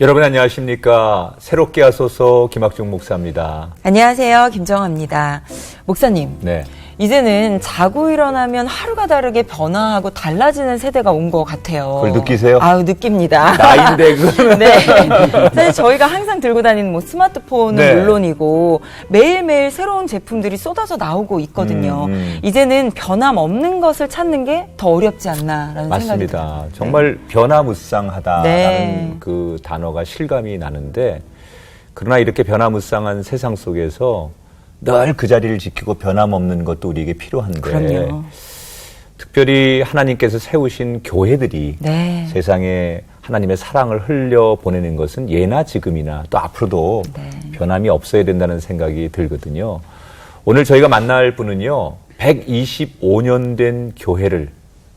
여러분 안녕하십니까. 새롭게 하소서 김학중 목사입니다. 안녕하세요. 김정아입니다. 목사님. 네. 이제는 자고 일어나면 하루가 다르게 변화하고 달라지는 세대가 온 것 같아요. 그걸 느끼세요? 아유, 느낍니다. 나인데 그거는. 네. 사실 저희가 항상 들고 다니는 뭐 스마트폰은 네. 물론이고 매일매일 새로운 제품들이 쏟아져 나오고 있거든요. 이제는 변함없는 것을 찾는 게 더 어렵지 않나라는 생각이 맞습니다. 들어요. 정말 변화무쌍하다라는 네. 그 단어가 실감이 나는데, 그러나 이렇게 변화무쌍한 세상 속에서 늘 그 자리를 지키고 변함없는 것도 우리에게 필요한데, 그럼요. 특별히 하나님께서 세우신 교회들이 네. 세상에 하나님의 사랑을 흘려보내는 것은 예나 지금이나 또 앞으로도 네. 변함이 없어야 된다는 생각이 들거든요. 오늘 저희가 만날 분은요, 125년 된 교회를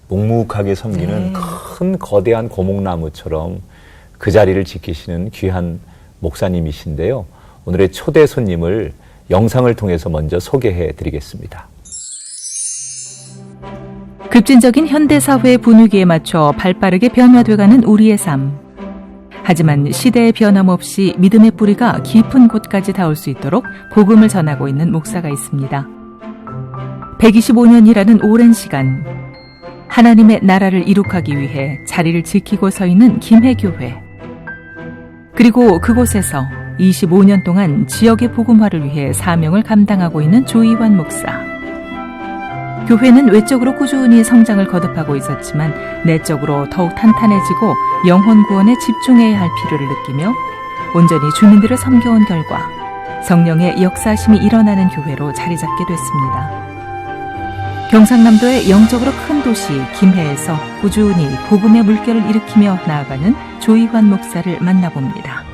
묵묵하게 섬기는 큰 거대한 고목나무처럼 그 자리를 지키시는 귀한 목사님이신데요. 오늘의 초대 손님을 영상을 통해서 먼저 소개해 드리겠습니다. 급진적인 현대사회의 분위기에 맞춰 발빠르게 변화돼가는 우리의 삶. 하지만 시대의 변함없이 믿음의 뿌리가 깊은 곳까지 닿을 수 있도록 복음을 전하고 있는 목사가 있습니다. 125년이라는 오랜 시간, 하나님의 나라를 이룩하기 위해 자리를 지키고 서 있는 김해교회. 그리고 그곳에서 25년 동안 지역의 복음화를 위해 사명을 감당하고 있는 조이환 목사. 교회는 외적으로 꾸준히 성장을 거듭하고 있었지만 내적으로 더욱 탄탄해지고 영혼 구원에 집중해야 할 필요를 느끼며 온전히 주민들을 섬겨온 결과 성령의 역사심이 일어나는 교회로 자리 잡게 됐습니다. 경상남도의 영적으로 큰 도시 김해에서 꾸준히 복음의 물결을 일으키며 나아가는 조이환 목사를 만나봅니다.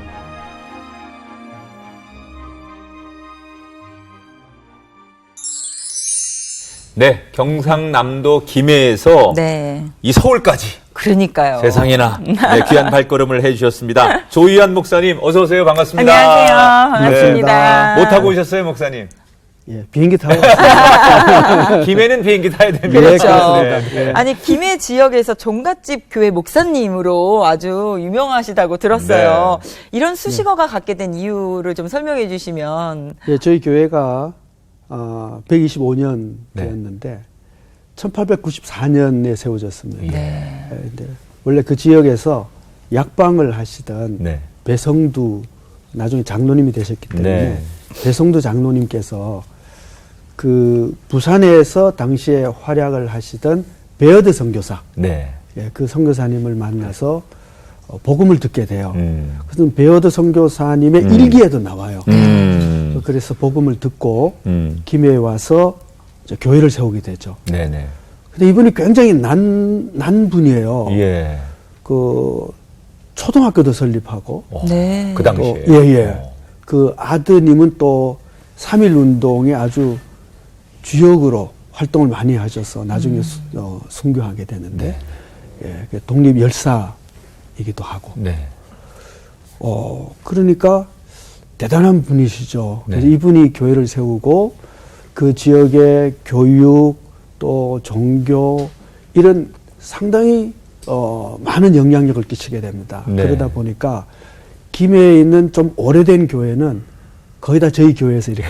네, 경상남도 김해에서 네. 이 서울까지 그러니까요. 세상에나 귀한 발걸음을 해주셨습니다. 조이환 목사님 어서 오세요. 반갑습니다. 안녕하세요. 반갑습니다. 뭐 타고 오셨어요, 목사님? 예, 비행기 타고 왔습니다. 김해는 비행기 타야 됩니다. 예, 그렇죠. 그렇습니다. 예. 아니, 김해 지역에서 종갓집 교회 목사님으로 아주 유명하시다고 들었어요. 이런 수식어가 갖게 된 이유를 좀 설명해 주시면. 예, 저희 교회가 125년 네. 되었는데 1894년에 세워졌습니다. 네. 예, 근데 원래 그 지역에서 약방을 하시던 네. 배성두, 나중에 장로님이 되셨기 때문에 네. 배성두 장로님께서 그 부산에서 당시에 활약을 하시던 베어드 선교사, 네. 예, 그 선교사님을 만나서 복음을 듣게 돼요. 그래서 베어드 선교사님의 일기에도 나와요. 그래서 복음을 듣고 김해에 와서 이제 교회를 세우게 되죠. 네네. 근데 이분이 굉장히 난 분이에요. 예. 그 초등학교도 설립하고 네. 그 당시에. 예예. 그 아드님은 또 3.1 운동에 아주 주역으로 활동을 많이 하셔서 나중에 순교하게 되는데 예, 독립 열사이기도 하고. 네. 그러니까 대단한 분이시죠. 그래서 네. 이분이 교회를 세우고 그 지역의 교육 또 종교 이런 상당히 많은 영향력을 끼치게 됩니다. 네. 그러다 보니까 김해에 있는 좀 오래된 교회는 거의 다 저희 교회에서 이렇게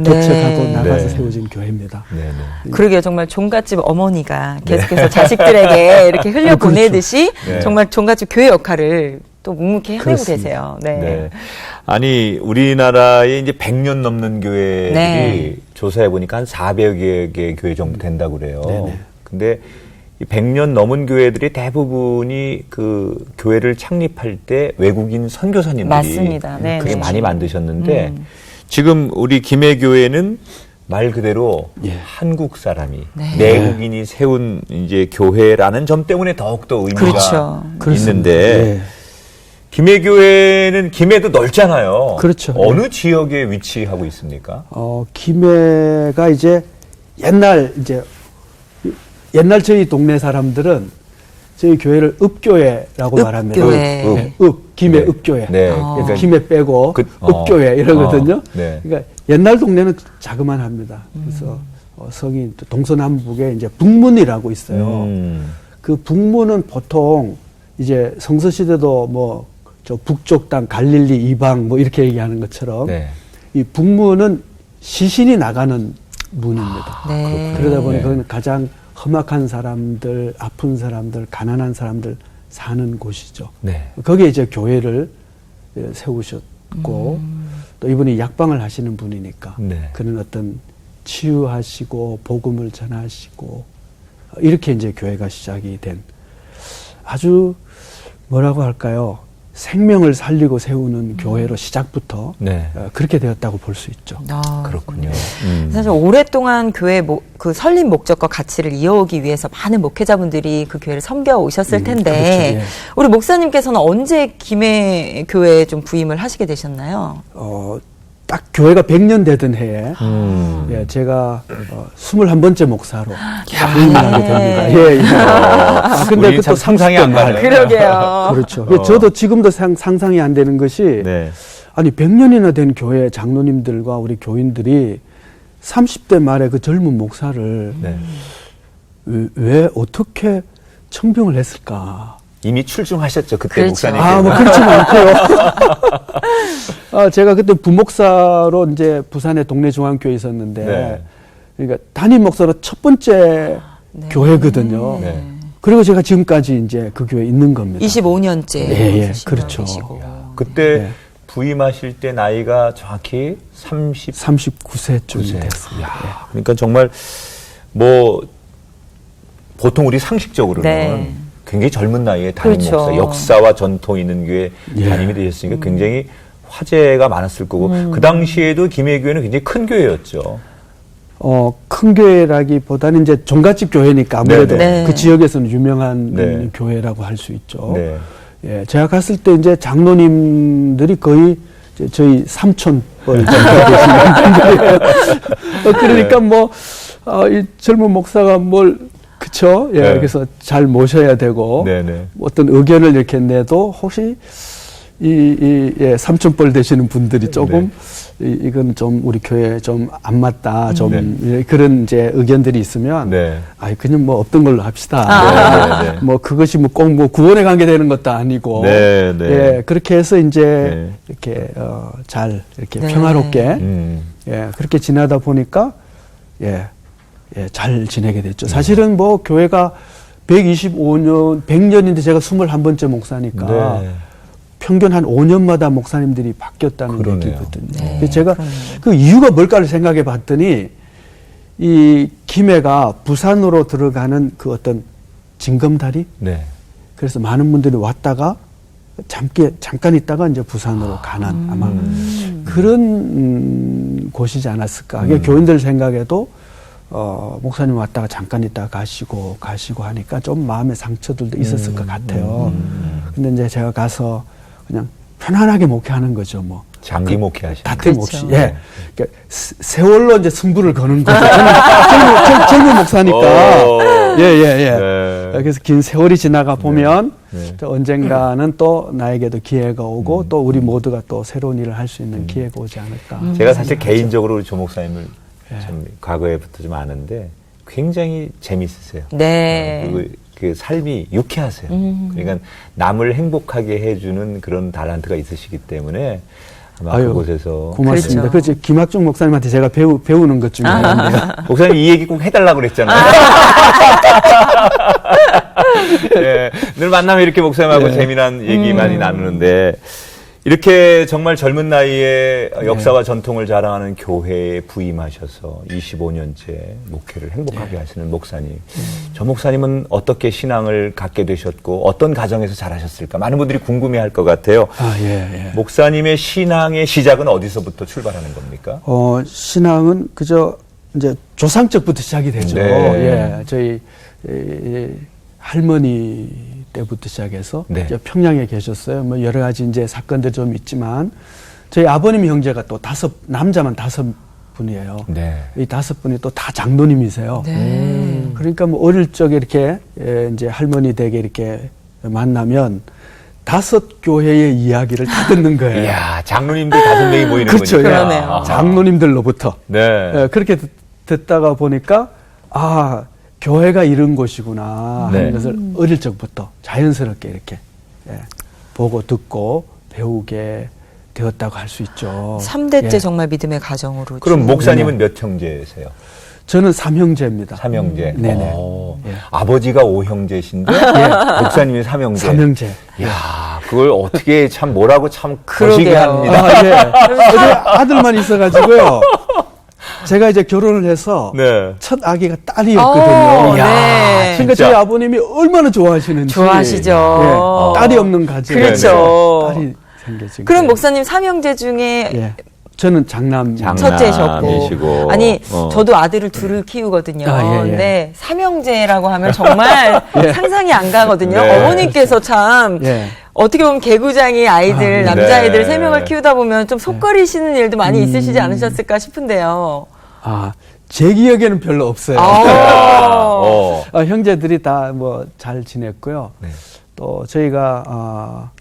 도착하고 네. 나가서 네. 세워진 교회입니다. 네네. 그러게요. 정말 종갓집 어머니가 계속해서 자식들에게 이렇게 흘려보내듯이 네. 정말 종갓집 교회 역할을 또 묵묵히 해내고 그렇습니다. 계세요. 네. 네. 아니, 우리나라에 이제 100년 넘는 교회들이 네. 조사해 보니까 한 400여 개 교회 정도 된다고 그래요. 네네. 근데 이 100년 넘은 교회들이 대부분이 그 교회를 창립할 때 외국인 선교사님들이 맞습니다. 네, 크게 네. 많이 만드셨는데 지금 우리 김해교회는 말 그대로 예. 한국 사람이 네. 내국인이 세운 이제 교회라는 점 때문에 더욱더 의미가 그렇죠. 있는데 예. 김해교회는 김해도 넓잖아요. 그렇죠. 어느 지역에 위치하고 있습니까? 김해가 이제 옛날 저희 동네 사람들은 저희 교회를 읍교회라고 말합니다. 읍교회. 김해 네. 읍교회. 네. 그러니까 김해 빼고 읍교회 어. 이러거든요. 네. 그러니까 옛날 동네는 자그만합니다. 그래서 성인 동서남북에 이제 북문이라고 있어요. 그 북문은 보통 이제 성서시대도 뭐 저 북쪽 땅 갈릴리 이방 뭐 이렇게 얘기하는 것처럼 네. 이 북문은 시신이 나가는 문입니다. 네. 그러다 보니 네. 그건 가장 험악한 사람들, 아픈 사람들, 가난한 사람들 사는 곳이죠. 네. 거기에 이제 교회를 세우셨고 또 이분이 약방을 하시는 분이니까 네. 그런 어떤 치유하시고 복음을 전하시고 이렇게 이제 교회가 시작이 된 아주 뭐라고 할까요? 생명을 살리고 세우는 교회로 시작부터 네. 그렇게 되었다고 볼 수 있죠. 아, 그렇군요. 사실 오랫동안 교회 그 설립 목적과 가치를 이어오기 위해서 많은 목회자분들이 그 교회를 섬겨 오셨을 텐데 그렇죠, 예. 우리 목사님께서는 언제 김해 교회에 좀 부임을 하시게 되셨나요? 딱 교회가 100년 되던 해에 예, 제가 21번째 목사로 부임을 하게 됩니다. 예, 예. 우리 그것도 참 상상이 안 가네요. 그러게요. 그렇죠. 저도 지금도 상상이 안 되는 것이 네. 아니 100년이나 된 교회 장로님들과 우리 교인들이 30대 말에 그 젊은 목사를 네. 왜 어떻게 청빙을 했을까? 이미 출중하셨죠 그때 그렇죠. 목사님께서. 뭐 그렇지는 않고요. 제가 그때 부목사로 이제 부산의 동네 중앙교회에 있었는데, 네. 그러니까 담임 목사로 첫 번째 네. 교회거든요. 네. 그리고 제가 지금까지 이제 그 교회에 있는 겁니다. 25년째. 예, 그렇죠. 그때 네. 부임하실 때 나이가 정확히 39세쯤 9세. 됐습니다. 야, 그러니까 정말 뭐 보통 우리 상식적으로는 네. 굉장히 젊은 나이에 담임 그렇죠. 목사, 역사와 전통 있는 교회 예. 담임이 되셨으니까 굉장히 화제가 많았을 거고 그 당시에도 김해교회는 굉장히 큰 교회였죠. 큰 교회라기보다는 이제 종갓집 교회니까 아무래도 네. 그 지역에서는 유명한 네. 교회라고 할 수 있죠. 네. 예, 제가 갔을 때 이제 장로님들이 거의 이제 저희 삼촌 뻘 정도 되시는 분들이에요. 그러니까 뭐, 이 젊은 목사가 그쵸? 예, 네. 그래서 잘 모셔야 되고, 네네. 어떤 의견을 이렇게 내도 혹시 예, 삼촌뻘 되시는 분들이 조금 이건 좀 우리 교회에 좀 안 맞다, 좀 예, 그런 이제 의견들이 있으면, 네. 그냥 뭐 없던 걸로 합시다. 네, 네. 뭐 그것이 뭐 꼭 뭐 구원에 관계되는 것도 아니고, 네, 네. 예, 그렇게 해서 이제 네. 이렇게 잘 이렇게 네. 평화롭게 네. 그렇게 지나다 보니까 잘 지내게 됐죠. 사실은 뭐 교회가 125년, 100년인데 제가 21번째 목사니까 네. 평균 한 5년마다 목사님들이 바뀌었다는 그러네요. 얘기거든요. 네, 그래서 제가 그러네요. 그 이유가 뭘까를 생각해 봤더니 이 김해가 부산으로 들어가는 그 어떤 징검다리? 네. 그래서 많은 분들이 왔다가 잠깐 있다가 이제 부산으로 가는 아마 그런 곳이지 않았을까. 그게 교인들 생각에도 목사님 왔다가 잠깐 있다가 가시고 하니까 좀 마음의 상처들도 있었을 것 같아요. 근데 이제 제가 가서 그냥 편안하게 목회하는 거죠, 뭐. 장기 목회하시는 다툼 그렇죠. 없이. 예. 그러니까 세월로 이제 승부를 거는 거죠. 젊은 목사니까. 오. 예. 그래서 긴 세월이 지나가 보면 네. 또 언젠가는 또 나에게도 기회가 오고 또 우리 모두가 또 새로운 일을 할 수 있는 기회가 오지 않을까. 제가 사실 개인적으로 우리 조 목사님을 참 과거에부터 좀 아는데 굉장히 재밌으세요. 네. 그 삶이 유쾌하세요. 그러니까 남을 행복하게 해주는 그런 달란트가 있으시기 때문에 아마 그곳에서 고맙습니다. 그렇죠. 그렇죠. 김학중 목사님한테 제가 배우는 것 중에 하나인데요. 목사님 이 얘기 꼭 해달라고 그랬잖아요. 네, 늘 만나면 이렇게 목사님하고 재미난 얘기 많이 나누는데 이렇게 정말 젊은 나이에 역사와 전통을 자랑하는 교회에 부임하셔서 25년째 목회를 행복하게 하시는 목사님. 저 목사님은 어떻게 신앙을 갖게 되셨고 어떤 가정에서 자라셨을까? 많은 분들이 궁금해할 것 같아요. 목사님의 신앙의 시작은 어디서부터 출발하는 겁니까? 신앙은 그저 이제 조상적부터 시작이 되죠. 네. 저희 할머니 때부터 시작해서 이제 평양에 계셨어요. 뭐 여러 가지 이제 사건들 좀 있지만 저희 아버님 형제가 또 남자만 5분이에요. 이 5분이 또 다 장로님이세요. 그러니까 뭐 어릴 적에 이렇게 이제 할머니 댁에 이렇게 만나면 5 교회의 이야기를 다 듣는 거예요. 이야, 장로님들 5명이 모이는 그렇죠. 거니까. 그러네요. 장로님들로부터. 네. 그렇게 듣다가 보니까 교회가 이런 곳이구나 하는 것을 어릴 적부터 자연스럽게 이렇게 보고 듣고 배우게 되었다고 할 수 있죠. 3대째 예. 정말 믿음의 가정으로. 그럼 쭉. 목사님은 몇 형제세요? 저는 3형제입니다. 삼형제. 네네. 예. 예. 아버지가 5형제신데 목사님이 3형제. 3형제. 야, 그걸 어떻게 참 뭐라고 참 그러게요. 거시기 합니다. 아, 예. 저희 아들만 있어가지고요. 제가 이제 결혼을 해서 네. 첫 아기가 딸이었거든요. 오, 야, 네. 그러니까 진짜. 저희 아버님이 얼마나 좋아하시는지. 좋아하시죠. 예. 딸이 없는 가정. 그렇죠. 딸이 생겨진 그럼 거예요. 목사님 삼형제 중에 예. 저는 장남. 첫째셨고. 장남이시고. 아니, 저도 아들을 둘을 키우거든요. 아, 예, 예. 근데 삼형제라고 하면 정말 예. 상상이 안 가거든요. 네. 어머니께서 참 예. 어떻게 보면 개구장이 아이들, 아, 남자아이들 네. 3명을 키우다 보면 좀 속거리시는 일도 많이 있으시지 않으셨을까 싶은데요. 아, 제 기억에는 별로 없어요. 어. 형제들이 다 뭐 잘 지냈고요. 네. 또 저희가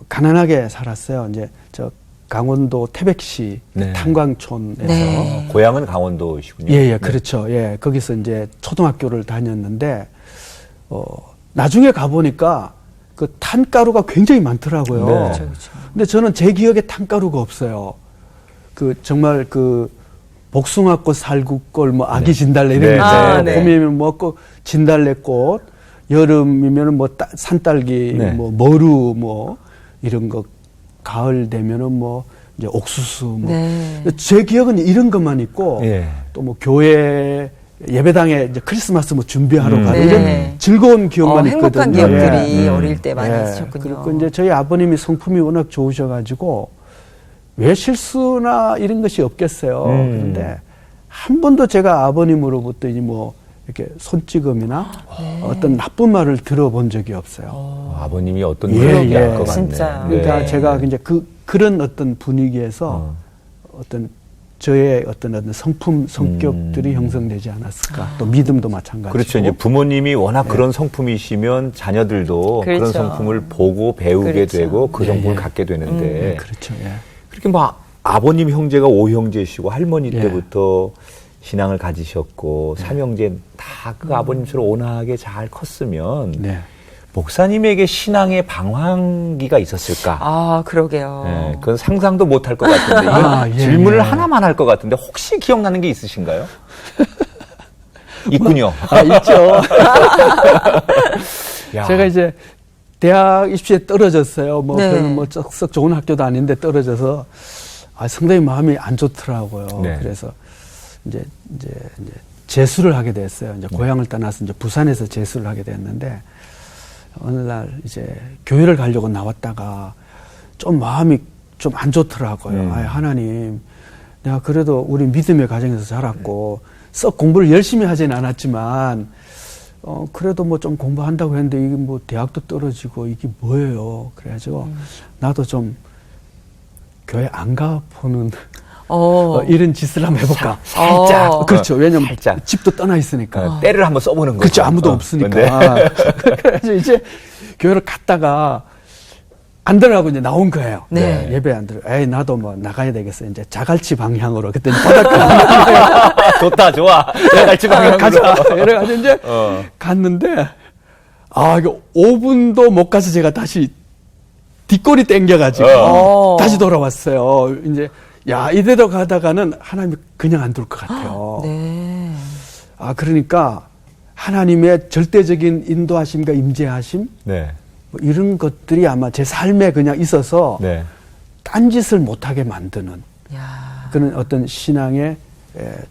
가난하게 살았어요. 이제 저 강원도 태백시 네. 탄광촌에서 네. 고향은 강원도시군요. 예, 그렇죠. 예, 거기서 이제 초등학교를 다녔는데 나중에 가 보니까 그 탄가루가 굉장히 많더라고요. 네. 그렇죠, 그렇죠. 근데 저는 제 기억에 탄가루가 없어요. 그 정말 그 복숭아꽃, 살구꽃, 뭐 아기 진달래 이런 네. 거 아, 있잖아요. 네. 봄이면 뭐 진달래꽃, 여름이면은 뭐 산딸기, 네. 뭐 머루 뭐 이런 거, 가을 되면은 뭐 이제 옥수수 뭐. 네. 제 기억은 이런 것만 있고 예. 또 뭐 교회 예배당에 이제 크리스마스 뭐 준비하러 가고 네. 이런 즐거운 기억만 행복한 있거든요. 기억들이 예. 어릴 때 많이 예. 있으셨군요. 그리고 이제 저희 아버님이 성품이 워낙 좋으셔가지고 왜 실수나 이런 것이 없겠어요. 그런데 한 번도 제가 아버님으로부터 이제 뭐 이렇게 손찌검이나 어떤 나쁜 말을 들어본 적이 없어요. 아버님이 어떤 예, 분인지 예. 알 것 같네요. 진짜. 그러니까 네. 제가 이제 그런 어떤 분위기에서 어떤 저의 어떤 성격들이 형성되지 않았을까. 또 믿음도 마찬가지고. 그렇죠. 이제 부모님이 워낙 그런 성품이시면 자녀들도 그런 그렇죠. 성품을 보고 배우게 그렇죠. 되고 그 성품을 예, 예. 갖게 되는데 예, 그렇죠. 예. 그렇게 뭐 아버님 형제가 5형제시고 할머니 예. 때부터 신앙을 가지셨고 삼형제 다 그 아버님처럼 온화하게 잘 컸으면 네. 목사님에게 신앙의 방황기가 있었을까? 아, 그러게요. 예, 그건 상상도 못할 것 같은데 이건 아, 예, 질문을 예. 하나만 할 것 같은데 혹시 기억나는 게 있으신가요? 있군요. 아, 있죠. 야. 제가 이제 대학 입시에 떨어졌어요. 뭐 네. 별로 뭐 썩 좋은 학교도 아닌데 떨어져서 상당히 마음이 안 좋더라고요. 네. 그래서 이제 재수를 하게 됐어요. 이제 고향을 떠나서 이제 부산에서 재수를 하게 됐는데 어느 날 이제 교회를 가려고 나왔다가 좀 마음이 좀 안 좋더라고요. 하나님, 내가 그래도 우리 믿음의 가정에서 자랐고 썩 공부를 열심히 하지는 않았지만 그래도 뭐 좀 공부한다고 했는데 이게 뭐 대학도 떨어지고 이게 뭐예요? 그래가지고 나도 좀 교회 안 가보는 이런 짓을 한번 해볼까? 살짝. 그렇죠. 왜냐면 살짝. 집도 떠나 있으니까. 때를 한번 써보는 거죠. 그렇죠. 아무도 없으니까. 그래서 이제 교회를 갔다가 안 들어가고 이제 나온 거예요. 네. 예배 안 들어. 에이, 나도 뭐 나가야 되겠어. 이제 자갈치 방향으로. 그때 바닷가. 좋다, 좋아. 자갈치 방향으로. 가자. 이래가지고 이제 어. 갔는데, 이거 5분도 못 가서 제가 다시 뒷골이 땡겨가지고 다시 돌아왔어요. 이제, 이대로 가다가는 하나님이 그냥 안 둘 것 같아요. 네. 그러니까 하나님의 절대적인 인도하심과 임재하심, 네. 뭐 이런 것들이 아마 제 삶에 그냥 있어서 네. 딴짓을 못하게 만드는 야. 그런 어떤 신앙의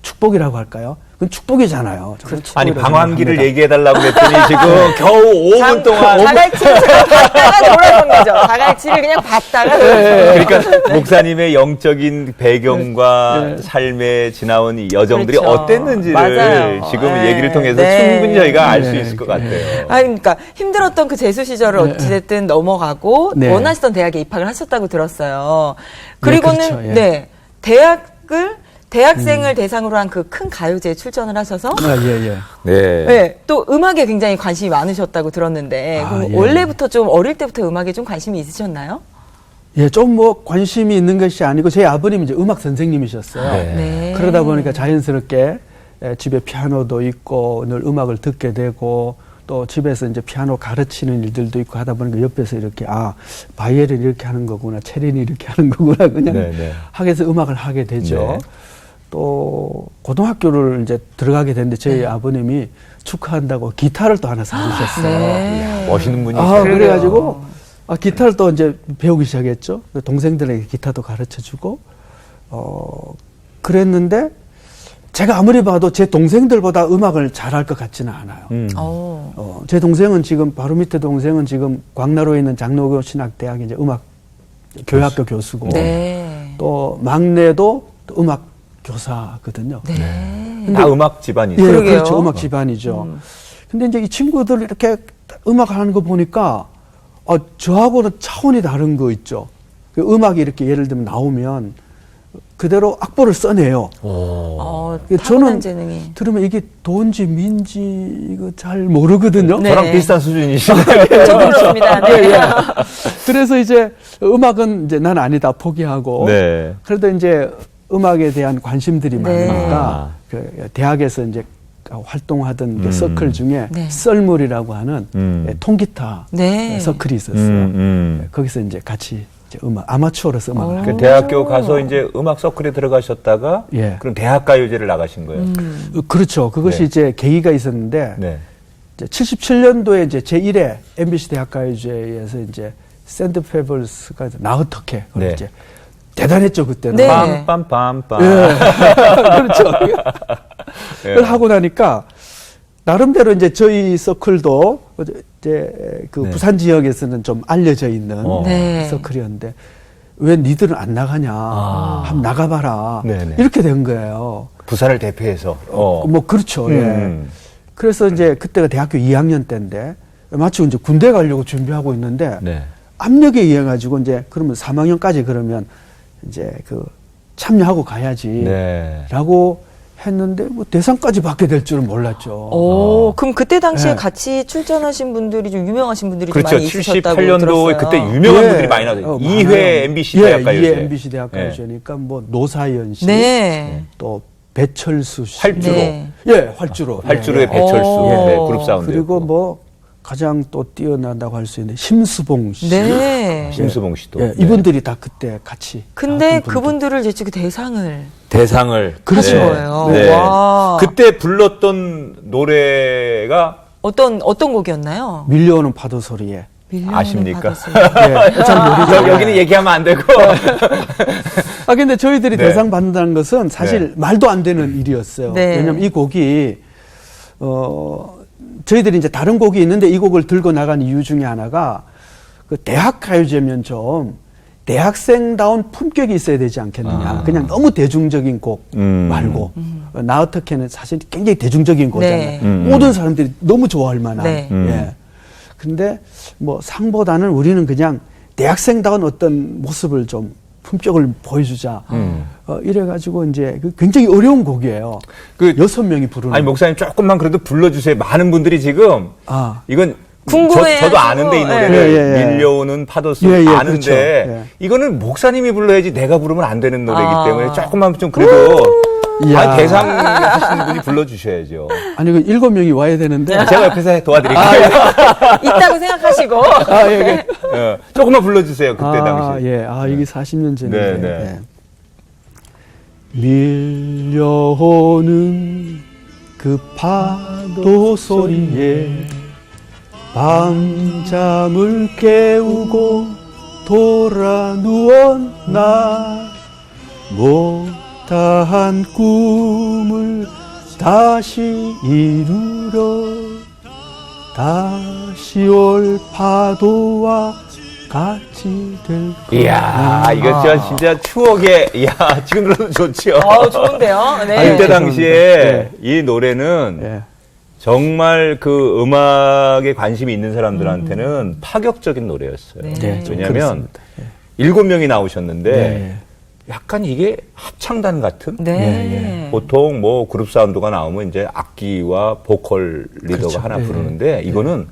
축복이라고 할까요? 그건 축복이잖아요. 그렇죠. 아니, 축복이라고 방황기를 생각합니다. 얘기해달라고 그랬더니 지금 겨우 5분 동안. 자갈치를 봤다가 돌아선 거죠. 자갈치를 그냥 봤다가 돌아선 그러니까 목사님의 영적인 배경과 삶에 지나온 이 여정들이 그렇죠. 어땠는지를 맞아요. 지금 네. 얘기를 통해서 네. 충분히 저희가 알 수 네. 있을 것 같아요. 그러니까 힘들었던 그 재수 시절을 어찌됐든 넘어가고 네. 원하시던 대학에 입학을 하셨다고 들었어요. 그리고는 그렇죠. 예. 대학생을 대상으로 한 그 큰 가요제에 출전을 하셔서 네. 네, 또 음악에 굉장히 관심이 많으셨다고 들었는데 그럼 예. 원래부터 좀 어릴 때부터 음악에 좀 관심이 있으셨나요? 예, 좀 뭐 관심이 있는 것이 아니고 제 아버님이 이제 음악 선생님이셨어요. 네. 네. 그러다 보니까 자연스럽게 집에 피아노도 있고 늘 음악을 듣게 되고 또 집에서 이제 피아노 가르치는 일들도 있고 하다 보니까 옆에서 이렇게 바이올린 이렇게 하는 거구나, 체린이 이렇게 하는 거구나 그냥 네네. 하게 해서 음악을 하게 되죠. 네. 또 고등학교를 이제 들어가게 됐는데 저희 아버님이 축하한다고 기타를 또 하나 사주셨어요. 네. 멋있는 분이세요. 그래가지고 기타를 또 이제 배우기 시작했죠. 동생들에게 기타도 가르쳐주고 그랬는데 제가 아무리 봐도 제 동생들보다 음악을 잘할 것 같지는 않아요. 제 동생은 지금 바로 밑에 동생은 지금 광나루에 있는 장로교 신학대학 이제 음악 교회학교 교수고 네. 또 막내도 또 음악 교사거든요. 네. 다 음악 집안이죠. 예, 그러게요. 그렇죠. 음악 집안이죠. 근데 이제 이 친구들 이렇게 음악 하는 거 보니까 저하고는 차원이 다른 거 있죠. 그 음악이 이렇게 예를 들면 나오면 그대로 악보를 써내요. 타고난 저는 재능이. 들으면 이게 도인지 민지 이거 잘 모르거든요. 네. 저랑 비슷한 수준이시네요. 저도 그렇습니다. 네. 그래서 이제 음악은 이제 난 아니다 포기하고 네. 그래도 이제 음악에 대한 관심들이 네. 많으니까 그 대학에서 이제 활동하던 그 서클 중에 네. 썰물이라고 하는 통기타 네. 서클이 있었어요. 거기서 이제 같이 이제 아마추어로서 음악을 하게 그 대학교 가서 이제 음악 서클에 들어가셨다가 예. 그럼 대학가요제를 나가신 거예요. 그렇죠. 그것이 네. 이제 계기가 있었는데 네. 이제 77년도에 이제 제1회 MBC 대학가요제에서 이제 샌드 페블스가 나 어떻게 네. 이제 대단했죠 그때는. 네. 빰빰빰빰. 예. 그렇죠. 예. 그걸 하고 나니까 나름대로 이제 저희 서클도 이제 그 네. 부산 지역에서는 좀 알려져 있는 네. 서클이었는데 왜 니들은 안 나가냐? 한번 나가봐라. 네네. 이렇게 된 거예요. 부산을 대표해서. 뭐 그렇죠. 예. 그래서 이제 그때가 대학교 2학년 때인데 마치 이제 군대 가려고 준비하고 있는데 네. 압력에 의해 가지고 이제 그러면 3학년까지 그러면 이제 그 참여하고 가야지라고 네. 했는데 뭐 대상까지 받게 될 줄은 몰랐죠. 그럼 그때 당시에 네. 같이 출전하신 분들이 좀 유명하신 분들이 좀 그렇죠. 많이 있으셨다고 78년도에 들었어요. 그때 유명한 예. 분들이 많이 나왔어요. 2회 많아요. MBC 예, 대학가요제. 2회 MBC 대학가요제니까 뭐 노사연 씨, 네. 또 배철수 씨, 활주로. 네. 예, 활주로, 활주로의 예, 배철수 예. 네, 그룹 사운드. 그리고 뭐 가장 또 뛰어난다고 할 수 있는 심수봉 씨, 네. 심수봉 씨도. 예, 네. 이분들이 다 그때 같이. 근데 나왔던 분들. 그분들을 제치고 대상을 대상을 하신 네. 거예요. 네. 와. 그때 불렀던 노래가 어떤 곡이었나요? 밀려오는 파도 소리에. 밀려오는 아십니까? 바닷소리. 예, 잘 모르죠. 여기는 얘기하면 안 되고. 근데 저희들이 네. 대상 받는다는 것은 사실 말도 안 되는 일이었어요. 네. 왜냐면 이 곡이, 저희들이 이제 다른 곡이 있는데 이 곡을 들고 나간 이유 중에 하나가 그 대학 가요제면 좀 대학생다운 품격이 있어야 되지 않겠느냐. 그냥 너무 대중적인 곡 말고. 나 어떻게는 사실 굉장히 대중적인 거잖아요. 네. 모든 사람들이 너무 좋아할 만한. 네. 예. 근데 뭐 상보다는 우리는 그냥 대학생다운 어떤 모습을 좀 품격을 보여주자. 이래가지고 이제 그 굉장히 어려운 곡이에요. 그 6명이 부르는. 아니 목사님 조금만 그래도 불러주세요. 많은 분들이 지금 이건 궁금해 저도 하시고, 아는데 이 예. 노래를 예. 밀려오는 파도 소리 예, 예, 아는데 그렇죠. 예. 이거는 목사님이 불러야지 내가 부르면 안 되는 노래이기 아. 때문에 조금만 좀 그래도 이야. 대상 하시는 분이 불러주셔야죠. 아니 그 7명이 와야 되는데. 제가 옆에서 도와드릴게요. 있다고 생각하시고. 예. 조금만 불러주세요. 그때 당시. 예. 이게 40년 전인데. 네, 네. 밀려오는 그 파도 소리에 밤잠을 깨우고 돌아 누웠나 못다한 꿈을 다시 이루려 다시 올 파도와 같이 될 거야. 이야, 이거 진짜 추억의, 이야, 지금 들어도 좋죠. 좋은데요? 네. 그때 죄송합니다. 당시에 이 노래는 예. 정말 그 음악에 관심이 있는 사람들한테는 파격적인 노래였어요. 네, 좀 왜냐하면 그렇습니다. 예. 7명이 나오셨는데 네. 약간 이게 합창단 같은? 네. 보통 뭐 그룹 사운드가 나오면 이제 악기와 보컬 리더가 그렇죠. 하나 네. 부르는데 이거는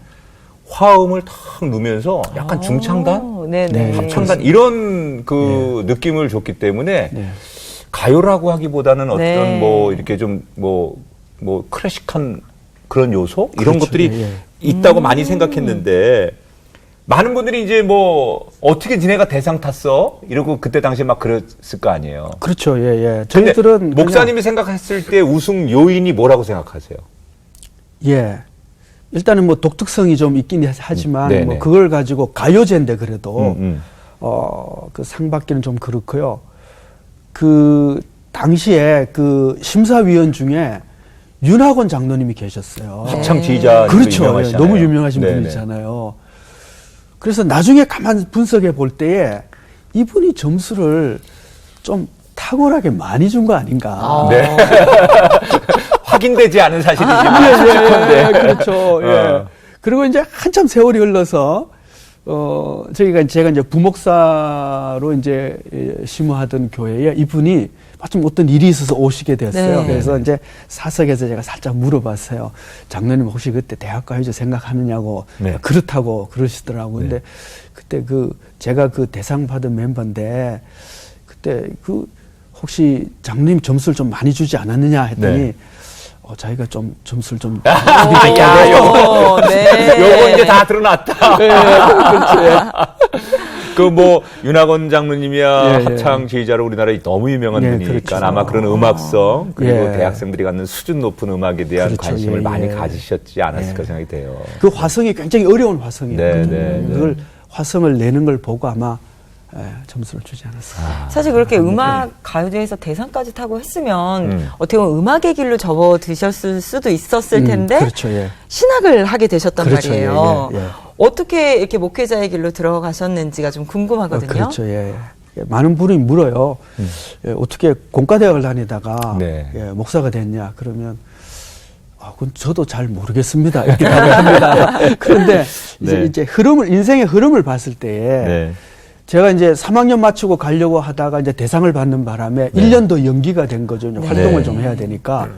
화음을 탁 넣으면서 약간 중창단? 네네. 합창단 이런 그 느낌을 줬기 때문에 네. 가요라고 하기보다는 어떤 네. 뭐 이렇게 좀 뭐 클래식한 그런 요소 이런 그렇죠. 것들이 예, 예. 있다고 많이 생각했는데 많은 분들이 이제 뭐 어떻게 니네가 대상 탔어? 이러고 그때 당시에 막 그랬을 거 아니에요. 그렇죠. 예, 예. 근데 저희들은 목사님이 생각했을 때 우승 요인이 뭐라고 생각하세요? 예. 일단은 뭐 독특성이 좀 있긴 하지만 네네. 뭐 그걸 가지고 가요제인데 그래도 음. 그 상 받기는 좀 그렇고요. 그 당시에 그 심사위원 중에 윤학원 장로님이 계셨어요. 합창 지휘자 그렇죠. 예, 유명하시잖아요. 너무 유명하신 네네. 분이잖아요. 그래서 나중에 가만 분석해 볼 때에 이분이 점수를 좀 탁월하게 많이 준 거 아닌가. 네. 확인되지 않은 사실이지만 추측컨대. 그렇죠. 예. 그리고 이제 한참 세월이 흘러서 제가 이제 부목사로 이제 심호하던 교회에 이분이 마침 어떤 일이 있어서 오시게 됐어요. 네. 그래서 이제 사석에서 제가 살짝 물어봤어요. 장로님 혹시 그때 대학가요제 생각하느냐고. 네. 그렇다고 그러시더라고요. 근데 네. 그때 제가 그 대상 받은 멤버인데 그때 혹시 장로님 점수를 좀 많이 주지 않았느냐 했더니 네. 자기가 좀 점수를 좀 야, 요거, 네. 요거 이제 다 드러났다. 그렇죠. 그 뭐 윤학원 장로님이야 예, 예. 합창 지휘자로 우리나라에 너무 유명한 예, 분이니까 그렇죠. 아마 그런 음악성 그리고 예. 대학생들이 갖는 수준 높은 음악에 대한 그렇죠. 관심을 예, 많이 예. 가지셨지 않았을까 예. 생각이 돼요. 그 화성이 굉장히 어려운 화성이었거든요. 네, 네, 네. 그걸 화성을 내는 걸 보고 아마 점수를 주지 않았을까. 사실 그렇게 음악 가요제에서 대상까지 타고 했으면 어떻게 보면 음악의 길로 접어드셨을 수도 있었을 텐데 그렇죠. 예. 신학을 하게 되셨단 그렇죠. 말이에요. 예, 예, 예. 어떻게 이렇게 목회자의 길로 들어가셨는지가 좀 궁금하거든요. 그렇죠. 예. 많은 분이 물어요. 어떻게 공과대학을 다니다가 네. 목사가 됐냐? 그러면 그건 저도 잘 모르겠습니다. 이렇게 답을 합니다. 그런데 네. 이제 인생의 흐름을 봤을 때에 네. 제가 이제 3학년 마치고 가려고 하다가 이제 대상을 받는 바람에 네. 1년 더 연기가 된 거죠. 이제 활동을 네. 좀 해야 되니까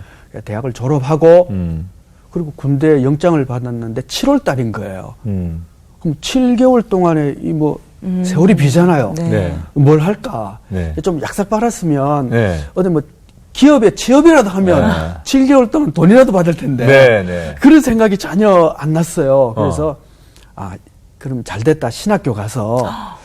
대학을 졸업하고 그리고 군대 영장을 받았는데 7월 달인 거예요. 그럼 7개월 동안에 세월이 비잖아요. 네. 네. 뭘 할까? 네. 좀 약삭 빨았으면 네. 어디 뭐 기업에 취업이라도 하면 네. 7개월 동안 돈이라도 받을 텐데 네, 네. 그런 생각이 전혀 안 났어요. 그래서 그럼 잘 됐다. 신학교 가서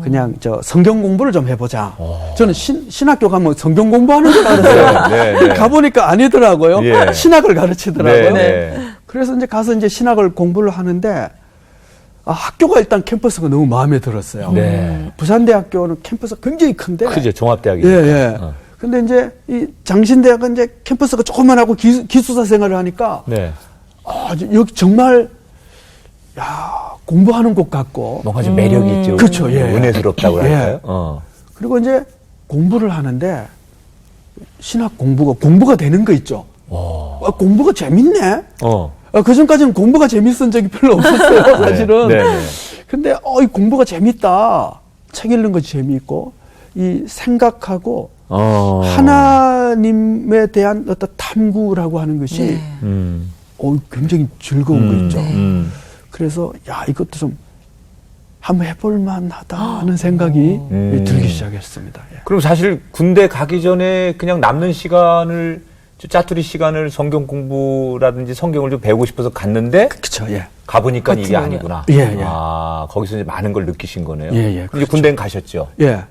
그냥 성경 공부를 좀 해보자. 저는 신학교 가면 성경 공부하는 줄 알았어요. 네, 네. 가보니까 아니더라고요. 예. 신학을 가르치더라고요. 네, 네. 그래서 이제 가서 이제 신학을 공부를 하는데 학교가 일단 캠퍼스가 너무 마음에 들었어요. 네. 부산대학교는 캠퍼스가 굉장히 큰데. 크죠. 종합대학이니까. 예, 예. 근데 이제 이 장신대학은 이제 캠퍼스가 조그만하고 기숙사 생활을 하니까 네. 여기 정말 공부하는 곳 같고. 뭔가 좀 매력이 있죠. 그렇죠. 예. 은혜스럽다고 예. 할까요? 그리고 이제 공부를 하는데 신학 공부가 되는 거 있죠. 공부가 재밌네. 그 전까지는 공부가 재밌은 적이 별로 없었어요, 사실은. 네, 네. 근데 이 공부가 재밌다. 책 읽는 거 재미있고 이 생각하고 하나님에 대한 어떤 탐구라고 하는 것이 굉장히 즐거운 거 있죠. 그래서 이것도 좀 한번 해볼 만하다 하는 생각이 들기 시작했습니다. 예. 그럼 사실 군대 가기 전에 그냥 남는 시간을 짜투리 시간을 성경 공부라든지 성경을 좀 배우고 싶어서 갔는데 그렇죠. 예. 가보니까 이게 아니구나. 예, 예. 거기서 이제 많은 걸 느끼신 거네요. 예, 예, 이제 그렇죠. 군대는 가셨죠. 예.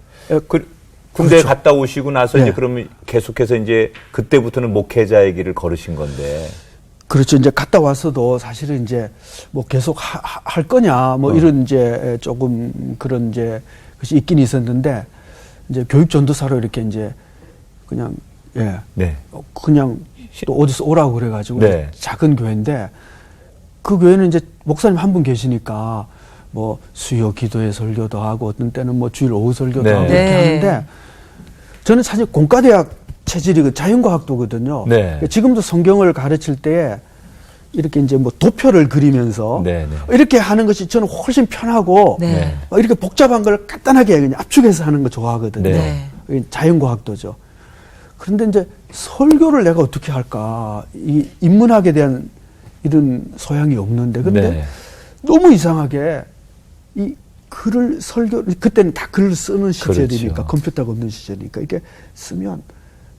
군대 그렇죠. 갔다 오시고 나서 예. 이제 그러면 계속해서 이제 그때부터는 목회자의 길을 걸으신 건데. 그렇죠. 이제 갔다 와서도 사실은 이제 뭐 계속 할 거냐 뭐 이런 이제 조금 그런 이제 것이 있긴 있었는데 이제 교육 전도사로 이렇게 이제 그냥 네. 그냥 또 어디서 오라고 그래가지고 네. 작은 교회인데 그 교회는 이제 목사님 한 분 계시니까 뭐 수요 기도회 설교도 하고 어떤 때는 뭐 주일 오후 설교도 네. 하고 이렇게 네. 하는데 저는 사실 공과대학 체질이 자연과학도거든요. 네. 지금도 성경을 가르칠 때 이렇게 이제 뭐 도표를 그리면서 네, 네. 이렇게 하는 것이 저는 훨씬 편하고 네. 이렇게 복잡한 걸 간단하게 그냥 압축해서 하는 거 좋아하거든요. 네. 자연과학도죠. 그런데 이제 설교를 내가 어떻게 할까? 이 인문학에 대한 이런 소양이 없는데 근데 네. 너무 이상하게 이 글을 그때는 다 글을 쓰는 시절이니까 그렇죠. 컴퓨터가 없는 시절이니까 이게 쓰면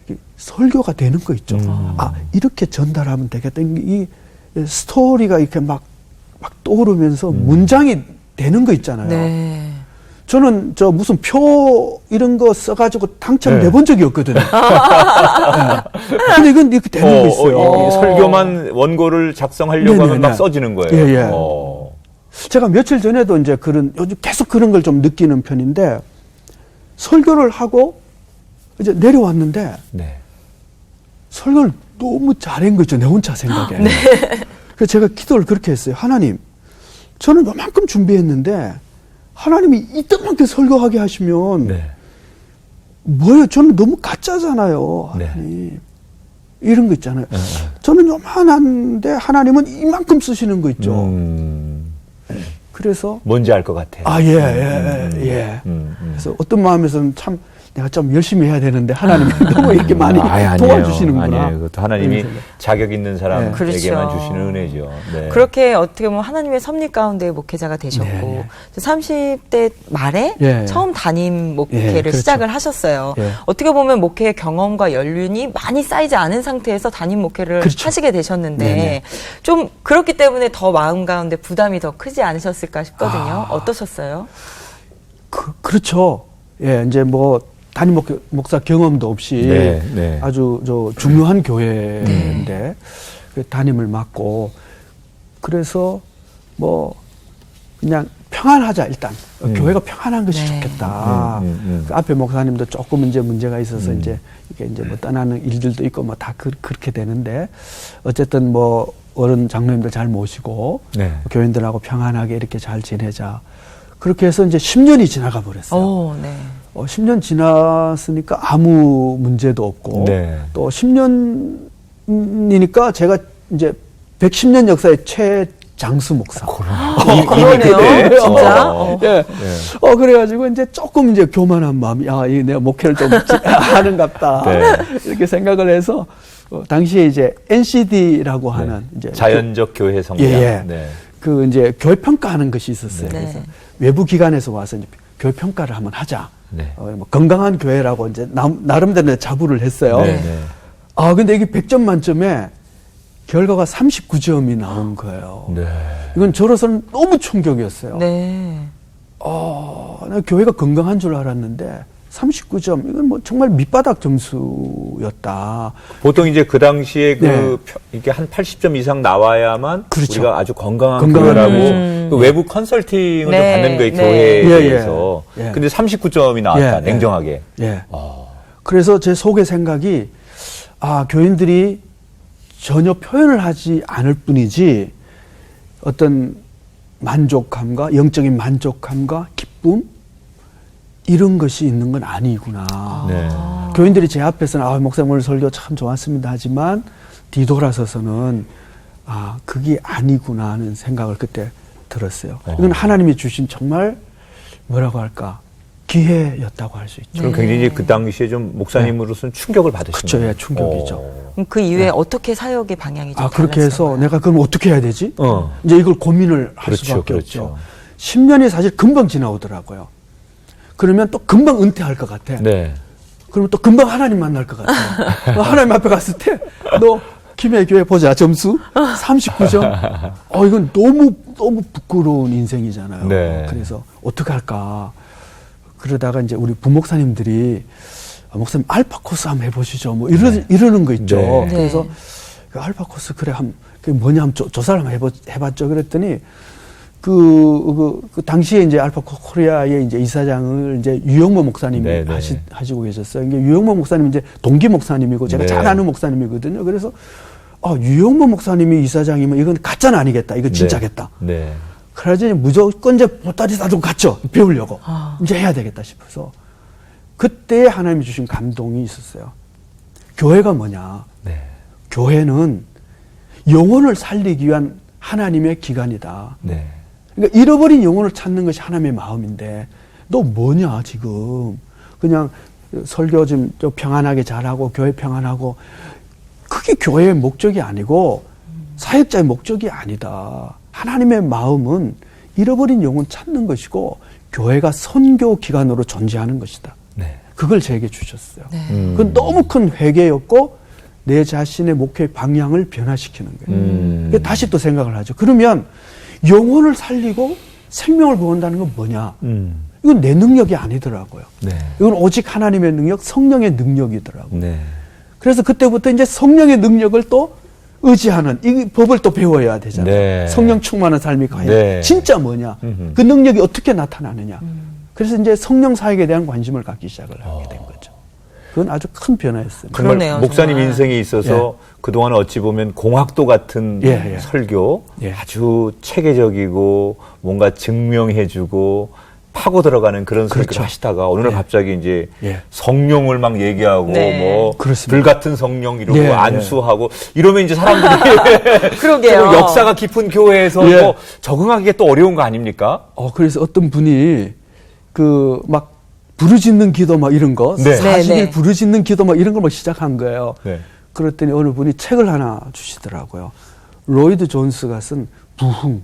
이게 설교가 되는 거 있죠. 이렇게 전달하면 되겠다. 이 스토리가 이렇게 막 막 떠오르면서 문장이 되는 거 있잖아요. 네. 저는 저 무슨 표 이런 거 써가지고 당첨돼 네. 본 적이 없거든요. 네. 근데 이건 이렇게 되는 거 있어요. 이 설교만 원고를 작성하려고 네네네. 하면 막 써지는 거예요. 예, 예. 어. 제가 며칠 전에도 이제 요즘 계속 그런 걸 좀 느끼는 편인데, 설교를 하고 이제 내려왔는데, 네. 설교를 너무 잘한 거죠. 내 혼자 생각에. 그래서 제가 기도를 그렇게 했어요. 하나님, 저는 요만큼 준비했는데, 하나님이 이때만큼 설교하게 하시면, 네. 뭐예요? 저는 너무 가짜잖아요. 하나님. 이런 거 있잖아요. 저는 요만한데, 하나님은 이만큼 쓰시는 거 있죠. 그래서 뭔지 알 것 같아요. 예. 그래서 어떤 마음에서는 참 내가 좀 열심히 해야 되는데 하나님이 너무 이렇게 많이 도와주시는구나. 아니에요. 그것도 하나님이 이런 생각. 자격 있는 사람에게만 그렇죠. 주시는 은혜죠. 네. 그렇게 어떻게 보면 하나님의 섭리 가운데 목회자가 되셨고 네, 30대 말에 예. 처음 담임 목회를 예, 그렇죠. 시작을 하셨어요. 예. 어떻게 보면 목회의 경험과 연륜이 많이 쌓이지 않은 상태에서 담임 목회를 그렇죠. 하시게 되셨는데 네네. 좀 그렇기 때문에 더 마음 가운데 부담이 더 크지 않으셨을까 싶거든요. 어떠셨어요? 그렇죠. 예, 이제 뭐 담임 목사 경험도 없이 네. 아주 중요한 교회인데 그 담임을 맡고, 그래서 뭐 그냥 평안하자 일단 교회가 평안한 것이 네. 좋겠다. 그 앞에 목사님도 조금 이제 문제가 있어서 이제 이게 이제 뭐 떠나는 일들도 있고 뭐 다 그렇게 되는데, 어쨌든 뭐 어른 장로님들 잘 모시고 네. 교인들하고 평안하게 이렇게 잘 지내자. 그렇게 해서 이제 10년이 지나가 버렸어요. 오, 네. 10년 지났으니까 아무 문제도 없고, 네. 또 10년이니까 제가 이제 110년 역사의 최장수 목사. 그러네요. 진짜. 예. 그래가지고 이제 조금 이제 교만한 마음이, 이 내가 목회를 좀 하는갑다. 네. 이렇게 생각을 해서, 당시에 이제 NCD라고 하는 이제 자연적 교회 성장. 예. 네. 그 이제 교회 평가하는 것이 있었어요. 네. 그래서 외부 기관에서 와서 이제 교회 평가를 한번 하자. 네. 뭐 건강한 교회라고 이제 나름대로 자부를 했어요. 네. 네. 근데 이게 100점 만점에 결과가 39점이 나온 거예요. 네. 이건 저로서는 너무 충격이었어요. 네. 나 교회가 건강한 줄 알았는데 39점, 이건 뭐 정말 밑바닥 점수였다. 보통 이제 그 당시에 네. 이게 한 80점 이상 나와야만 그렇죠. 우리가 아주 건강한 건강한 교회라고 그 외부 컨설팅을 네. 좀 받는 거예요, 네. 교회에 예, 대해서. 예. 근데 39점이 나왔다, 예, 냉정하게. 예. 그래서 제 속의 생각이, 교인들이 전혀 표현을 하지 않을 뿐이지 어떤 만족감과 영적인 만족감과 기쁨, 이런 것이 있는 건 아니구나. 네. 교인들이 제 앞에서는 목사님 오늘 설교 참 좋았습니다 하지만 뒤돌아서서는 그게 아니구나 하는 생각을 그때 들었어요. 이건 하나님이 주신 정말 뭐라고 할까, 기회였다고 할 수 있죠. 그럼 굉장히 이제 그 당시에 좀 목사님으로서는 충격을 받으신 그쵸, 거예요. 예, 충격이죠. 그럼 그 이후에 어떻게 사역의 방향이 좀 그렇게 해서 달라졌나요? 내가 그럼 어떻게 해야 되지? 이제 이걸 고민을 할 그렇죠, 수밖에 그렇죠. 없죠. 10년이 사실 금방 지나오더라고요. 그러면 또 금방 은퇴할 것 같아. 네. 그러면 또 금방 하나님 만날 것 같아. 하나님 앞에 갔을 때, 너 김해 교회 보자, 점수 39점. 이건 너무 부끄러운 인생이잖아요. 네. 그래서 어떻게 할까? 그러다가 이제 우리 부목사님들이, 목사님 알파 코스 한번 해보시죠. 뭐 이러는 거 있죠. 네. 그래서 그 알파 코스 그래 그게 뭐냐 한번 조사를 한번 해봤죠. 그랬더니 그 당시에 이제 알파 코리아의 이제 이사장을 이제 유영모 목사님이 네, 네. 하시고 계셨어요. 이게 유영모 목사님 이제 동기 목사님이고 제가 네. 잘 아는 목사님이거든요. 그래서 유영모 목사님이 이사장이면 이건 가짜는 아니겠다. 이건 진짜겠다. 네. 그래서 무조건 이제 보따리 싸들고 갔죠. 배우려고. 이제 해야 되겠다 싶어서. 그때 하나님이 주신 감동이 있었어요. 교회가 뭐냐. 네. 교회는 영혼을 살리기 위한 하나님의 기관이다. 네. 그러니까 잃어버린 영혼을 찾는 것이 하나님의 마음인데, 너 뭐냐 지금. 그냥 설교 좀 평안하게 잘하고 교회 평안하고, 그게 교회의 목적이 아니고 사역자의 목적이 아니다. 하나님의 마음은 잃어버린 영혼 찾는 것이고 교회가 선교 기관으로 존재하는 것이다. 네. 그걸 제게 주셨어요. 네. 그건 너무 큰 회개였고 내 자신의 목회 방향을 변화시키는 거예요. 그래서 다시 또 생각을 하죠. 그러면 영혼을 살리고 생명을 구한다는 건 뭐냐? 이건 내 능력이 아니더라고요. 네. 이건 오직 하나님의 능력, 성령의 능력이더라고요. 네. 그래서 그때부터 이제 성령의 능력을 또 의지하는 이 법을 또 배워야 되잖아요. 네. 성령 충만한 삶이 과연 네. 진짜 뭐냐? 그 능력이 어떻게 나타나느냐? 그래서 이제 성령 사역에 대한 관심을 갖기 시작을 하게 된 거죠. 그건 아주 큰 변화였습니다. 정말 그러네요, 목사님 정말. 인생에 있어서 그동안 어찌 보면 공학도 같은 예. 설교, 예. 아주 체계적이고 뭔가 증명해주고 파고 들어가는 그런 설교를 그렇죠. 하시다가 어느 날 예. 갑자기 이제 예. 성령을 막 얘기하고 네. 뭐 그렇습니다. 불같은 성령 이러고 예, 안수하고 이러면 이제 사람들이 그러게요. 좀 역사가 깊은 교회에서 예. 뭐 적응하기가 또 어려운 거 아닙니까? 그래서 어떤 분이 그 막 부르짖는 기도 막 이런 거, 네. 40일 네, 네. 부르짖는 기도 막 이런 걸 막 시작한 거예요. 네. 그랬더니 어느 분이 책을 하나 주시더라고요. 로이드 존스가 쓴 부흥.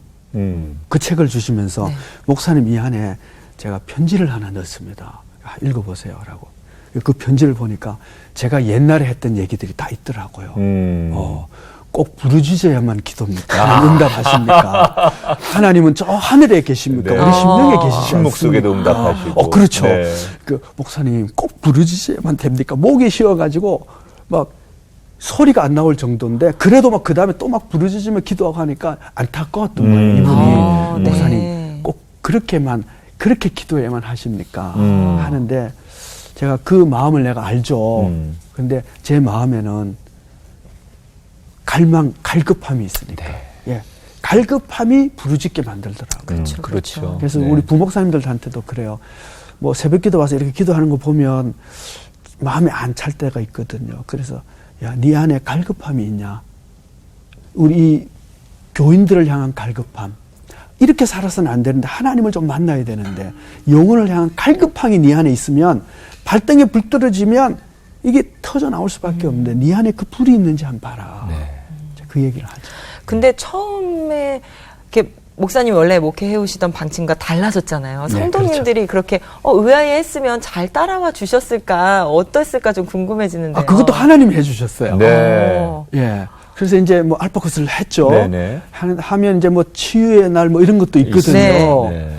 그 책을 주시면서 네. 목사님 이 안에 제가 편지를 하나 넣었습니다. 읽어보세요. 라고. 그 편지를 보니까 제가 옛날에 했던 얘기들이 다 있더라고요. 꼭 부르짖어야만 기도입니까? 응답하십니까? 하나님은 저 하늘에 계십니까? 네. 우리 심령에 계시지 침묵 속에도 않습니까? 응답하시고. 그렇죠. 네. 그 목사님 꼭 부르짖어야만 됩니까? 목이 쉬어가지고 막 소리가 안 나올 정도인데 그래도 막 그 다음에 또 막 부르짖으며 기도하고 하니까 안타까웠던 거예요. 이분이 네. 목사님 꼭 그렇게 기도해야만 하십니까? 하는데 제가 그 마음을 내가 알죠. 근데 제 마음에는 갈급함이 있으니까. 예. 갈급함이 부르짖게 만들더라고요. 그렇죠. 그래서 네. 우리 부목사님들한테도 그래요. 뭐 새벽 기도 와서 이렇게 기도하는 거 보면 마음에 안 찰 때가 있거든요. 그래서 야, 네 안에 갈급함이 있냐? 우리 교인들을 향한 갈급함. 이렇게 살아서는 안 되는데 하나님을 좀 만나야 되는데 영혼을 향한 갈급함이 네 안에 있으면 발등에 불 떨어지면 이게 터져 나올 수밖에 없는데 네 안에 그 불이 있는지 한번 봐라. 그 얘기를 하죠. 근데 처음에 이렇게 목사님 원래 목회해 오시던 방침과 달라졌잖아요. 네, 성도님들이 그렇게 의아해 했으면 잘 따라와 주셨을까, 어땠을까 좀 궁금해지는데요. 그것도 하나님이 해주셨어요. 네. 예. 그래서 이제 뭐 알파코스를 했죠. 네네. 하면 이제 뭐 치유의 날 뭐 이런 것도 있거든요. 네.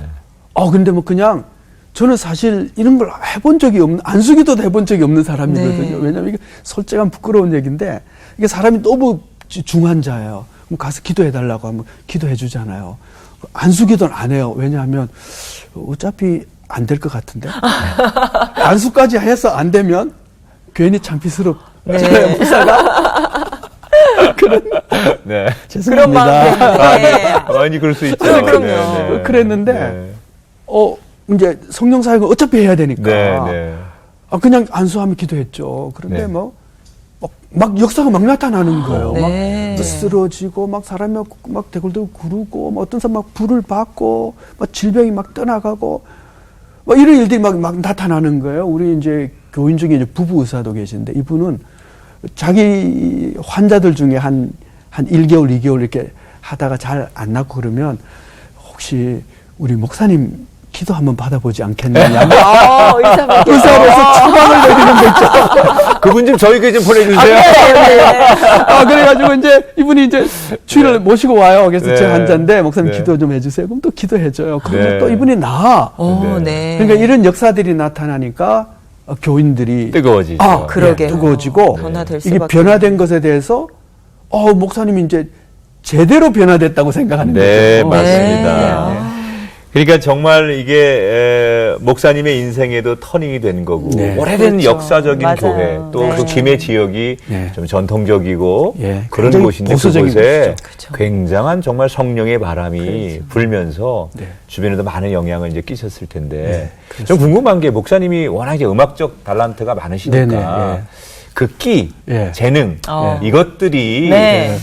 근데 뭐 그냥 저는 사실 이런 걸 해본 적이 안수기도도 해본 적이 없는 사람이거든요. 네. 왜냐면 이게 솔직한 부끄러운 얘기인데 이게 사람이 너무 중환자예요. 그럼 가서 기도해달라고 하면 기도해주잖아요. 안수기도는 안 해요. 왜냐하면 어차피 안 될 것 같은데. 안수까지 해서 안 되면 괜히 창피스럽잖아요. 네. 목사가. 네. 그런 마음이 네. 많이 그럴 수 있죠. 그럼요. 그랬는데 네. 이제 성령 사역은 어차피 해야 되니까. 네, 네. 그냥 안수하며 기도했죠. 그런데 네. 막 역사가 막 나타나는 거예요. 네. 막 쓰러지고, 막 사람이 막 대굴대굴 구르고, 막 어떤 사람 막 불을 받고, 막 질병이 막 떠나가고, 막 이런 일들이 막 나타나는 거예요. 우리 이제 교인 중에 이제 부부 의사도 계신데, 이분은 자기 환자들 중에 한 1개월, 2개월 이렇게 하다가 잘 안 낫고 그러면, 혹시 우리 목사님 기도 한번 받아보지 않겠느냐. 의사로서 처방을 내리는 거 있죠. 그분 좀 저희에게 좀 보내주세요. 그래가지고 이제 이분이 이제 주일을 모시고 와요. 그래서 네. 제 환자인데 목사님 네. 기도 좀 해주세요. 그럼 또 기도해줘요. 그러면 네. 또 이분이 나아. 네. 그러니까 이런 역사들이 나타나니까 교인들이 뜨거워지죠. 그러게요. 뜨거워지고 변화될 이게 수밖에 변화된 것에 대해서 목사님이 이제 제대로 변화됐다고 생각하는 네, 거죠. 맞습니다. 네. 그러니까 정말 이게 목사님의 인생에도 터닝이 된 거고 네. 오래된 그렇죠. 역사적인 맞아요. 교회 또 그 네. 김해 지역이 네. 좀 전통적이고 예, 그런 굉장히 곳인데 보수적인 그곳에 곳이죠. 그렇죠. 굉장한 정말 성령의 바람이 불면서 네. 주변에도 많은 영향을 이제 끼쳤을 텐데 네, 좀 궁금한 게 목사님이 워낙 이제 음악적 달란트가 많으시니까 네네, 예. 그 끼, 예. 재능 네. 이것들이 네.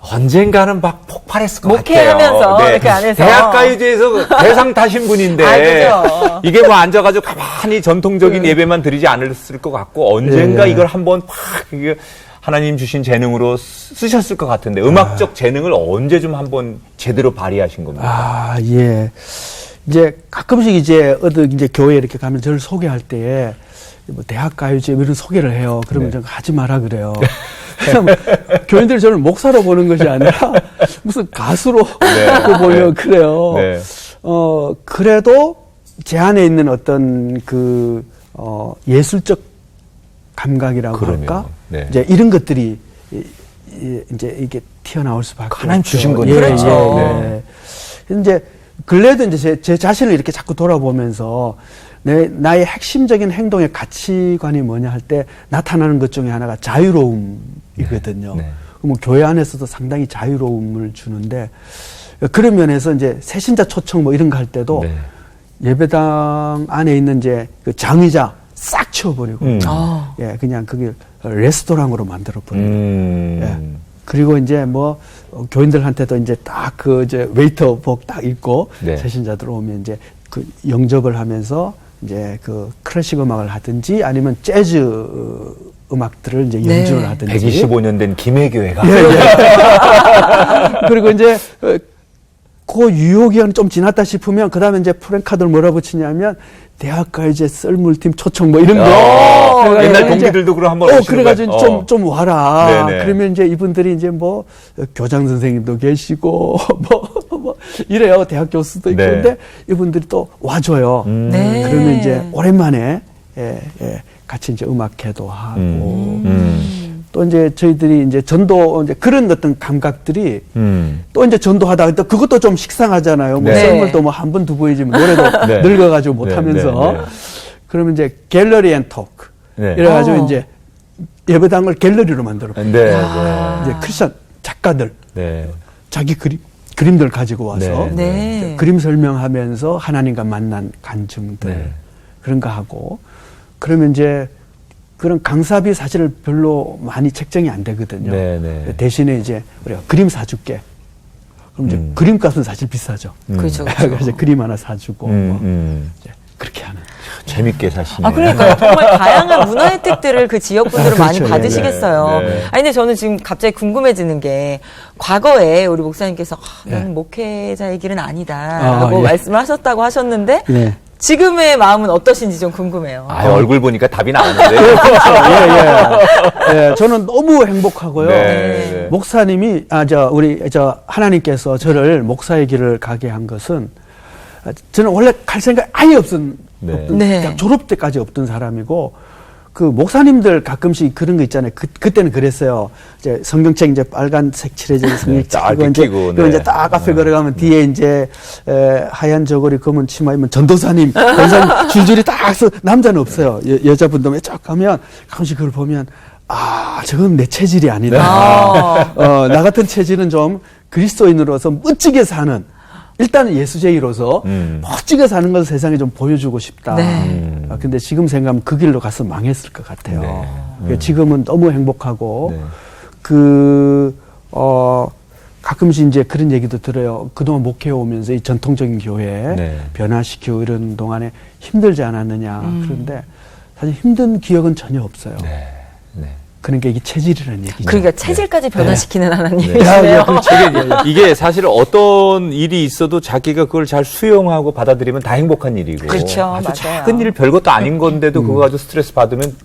언젠가는 막 폭발했을 것 목회하면서 같아요. 이렇게 안에서. 대학가요제에서 대상 타신 분인데 그죠. 이게 뭐 앉아가지고 가만히 전통적인 예배만 드리지 않았을 것 같고 언젠가 예. 이걸 한번 팍 이게 하나님 주신 재능으로 쓰셨을 것 같은데 음악적 재능을 언제 좀 한번 제대로 발휘하신 겁니까? 예. 이제 가끔씩 이제 이제 교회 이렇게 가면 저를 소개할 때에 뭐 대학 가요제 이런 소개를 해요. 그러면 네. 제가 하지 마라 그래요. 그냥 교인들이 저를 목사로 보는 것이 아니라 무슨 가수로 네. 보려 네. 그래요. 네. 그래도 제 안에 있는 어떤 예술적 감각이라고 그럼요. 할까? 네. 이제 이런 것들이 이제 이게 튀어나올 수밖에 하나님 없죠. 주신 거니까. 그렇죠. 이제 근래도 이제 제 자신을 이렇게 자꾸 돌아보면서 나의 핵심적인 행동의 가치관이 뭐냐 할 때 나타나는 것 중에 하나가 자유로움이거든요. 네. 그럼 교회 안에서도 상당히 자유로움을 주는데 그런 면에서 이제 새신자 초청 뭐 이런 거 할 때도 네. 예배당 안에 있는 이제 그 장의자 싹 치워버리고 예, 그냥 그게 레스토랑으로 만들어버리고 예. 그리고 이제 뭐 교인들한테도 이제 딱 그 이제 웨이터복 딱 입고 네. 새신자들 오면 이제 그 영접을 하면서 이제 그 클래식 음악을 하든지 아니면 재즈 음악들을 이제 연주를 네. 하든지 125년 된 김해교회가 그리고 이제 그 유효 기간 좀 지났다 싶으면 그 다음에 이제 프랭카드를 뭐라 붙이냐면 대학가 이제 썰물팀 초청 뭐 이런 거. 그래가지고 옛날 이제 동기들도 그럼 한번 오시는 그래가지고 거예요? 좀 와라. 네네. 그러면 이제 이분들이 이제 뭐 교장 선생님도 계시고 뭐 이래요. 대학 교수도 있고 네. 근데 이분들이 또 와줘요. 네. 그러면 이제 오랜만에 같이 이제 음악회도 하고 또 이제 저희들이 이제 전도 이제 그런 어떤 감각들이 또 이제 전도하다 또 그것도 좀 식상하잖아요. 뭐 네. 썰물도 뭐 한 번 두 번이지 뭐 노래도 네. 늙어가지고 못 네, 하면서 네, 네. 그러면 이제 갤러리 앤 토크 네. 이래가지고 이제 예배당을 갤러리로 만들어 네. 네. 이제 크리스천 작가들 네. 자기 그림들 가지고 와서 네. 네. 그림 설명하면서 하나님과 만난 간증들 네. 그런 거 하고 그러면 이제 그런 강사비 사실 별로 많이 책정이 안 되거든요. 네, 네. 대신에 이제 우리가 그림 사줄게. 그럼 이제 그림값은 사실 비싸죠. 그렇죠. 그래서 그림 하나 사주고 뭐 이제 그렇게 하는. 재밌게 사시네. 아, 그러니까요. 정말 다양한 문화 혜택들을 그 지역 분들은 많이 그렇죠. 받으시겠어요. 네, 네. 아니, 근데 저는 지금 갑자기 궁금해지는 게, 과거에 우리 목사님께서, 나는 목회자의 길은 아니다라고 예. 말씀을 하셨다고 하셨는데, 네. 지금의 마음은 어떠신지 좀 궁금해요. 아, 얼굴 보니까 답이 나오는데. 예. 저는 너무 행복하고요. 네. 목사님이 하나님께서 저를 목사의 길을 가게 한 것은 저는 원래 갈 생각 아예 없던 네. 네. 그냥 졸업 때까지 없던 사람이고 그 목사님들 가끔씩 그런 거 있잖아요. 그때는 그랬어요. 이제 성경책 이제 빨간색 칠해진 성경책 딱 이거 이제 끼고, 이거 네. 이제 딱 앞에 걸어가면 뒤에 이제 하얀 저고리 검은 치마 입으면 전도사님, 권사님 줄줄이 딱 서 남자는 없어요. 여자분도 쫙 가면 가끔씩 그걸 보면 저건 내 체질이 아니다. 나 같은 체질은 좀 그리스도인으로서 멋지게 사는 일단은 예수쟁이로서 멋지게 사는 걸 세상에 좀 보여주고 싶다. 네. 근데 지금 생각하면 그 길로 가서 망했을 것 같아요. 네. 그러니까 지금은 너무 행복하고 네. 가끔씩 이제 그런 얘기도 들어요. 그동안 목회해 오면서 이 전통적인 교회 네. 변화시키고 이런 동안에 힘들지 않았느냐. 그런데 사실 힘든 기억은 전혀 없어요. 네. 네. 그러니까 이게 체질이라는 얘기죠. 그러니까 체질까지 변화시키는 야, 하나님이시네요. 그렇죠. 이게 사실 어떤 일이 있어도 자기가 그걸 잘 수용하고 받아들이면 다 행복한 일이고. 그렇죠. 아주 맞아요. 작은 일 별것도 아닌 건데도 그거 가지고 스트레스 받으면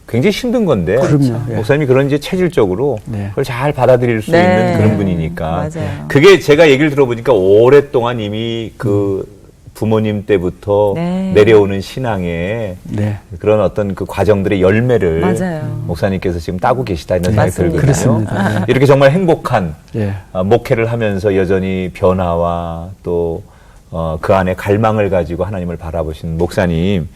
굉장히 힘든 건데. 그럼요. 예. 목사님이 그런 이제 체질적으로 네. 그걸 잘 받아들일 수 네. 있는 그런 분이니까. 맞아요. 그게 제가 얘기를 들어보니까 오랫동안 이미 그 부모님 때부터 네. 내려오는 신앙에 네. 그런 어떤 그 과정들의 열매를 맞아요. 목사님께서 지금 따고 계시다 이런 생각이 맞습니다. 들거든요. 그렇습니다. 네. 이렇게 정말 행복한 예. 목회를 하면서 여전히 변화와 또 그 안에 갈망을 가지고 하나님을 바라보신 목사님,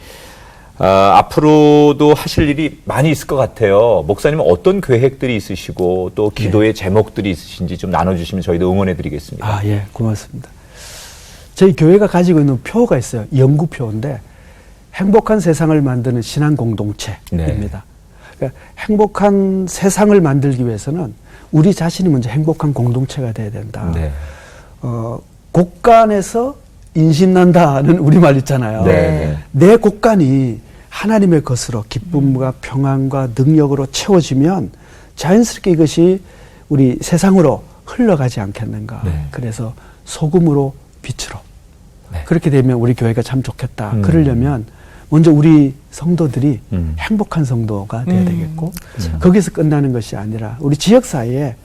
앞으로도 하실 일이 많이 있을 것 같아요. 목사님은 어떤 계획들이 있으시고 또 기도의 제목들이 있으신지 좀 나눠주시면 저희도 응원해드리겠습니다. 예, 고맙습니다. 저희 교회가 가지고 있는 표가 있어요. 연구표인데 행복한 세상을 만드는 신앙 공동체입니다. 네. 그러니까 행복한 세상을 만들기 위해서는 우리 자신이 먼저 행복한 공동체가 돼야 된다. 네. 곡간에서 인신난다는 우리말 있잖아요. 네. 내 곡간이 하나님의 것으로 기쁨과 평안과 능력으로 채워지면 자연스럽게 이것이 우리 세상으로 흘러가지 않겠는가. 네. 그래서 소금으로 빛으로. 네. 그렇게 되면 우리 교회가 참 좋겠다. 그러려면 먼저 우리 성도들이 행복한 성도가 돼야 되겠고 거기서 끝나는 것이 아니라 우리 지역 사회에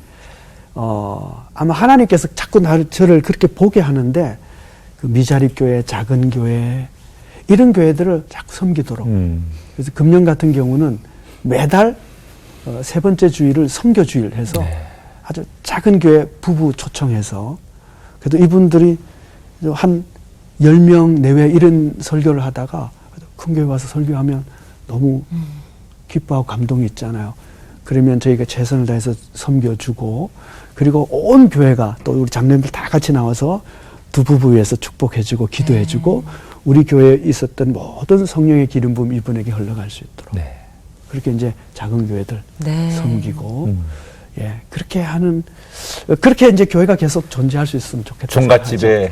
아마 하나님께서 자꾸 저를 그렇게 보게 하는데 그 미자립 교회, 작은 교회 이런 교회들을 자꾸 섬기도록. 그래서 금년 같은 경우는 매달 세 번째 주일을 선교 주일 해서 아주 작은 교회 부부 초청해서 그래도 이분들이 한 10명 내외 이런 설교를 하다가 큰 교회 와서 설교하면 너무 기뻐하고 감동이 있잖아요. 그러면 저희가 최선을 다해서 섬겨주고 그리고 온 교회가 또 우리 장로님들 다 같이 나와서 두 부부 위해서 축복해주고 기도해주고 우리 교회에 있었던 모든 성령의 기름 부음 이분에게 흘러갈 수 있도록 그렇게 이제 작은 교회들 섬기고 그렇게 하는 그렇게 이제 교회가 계속 존재할 수 있으면 좋겠다. 종갓집의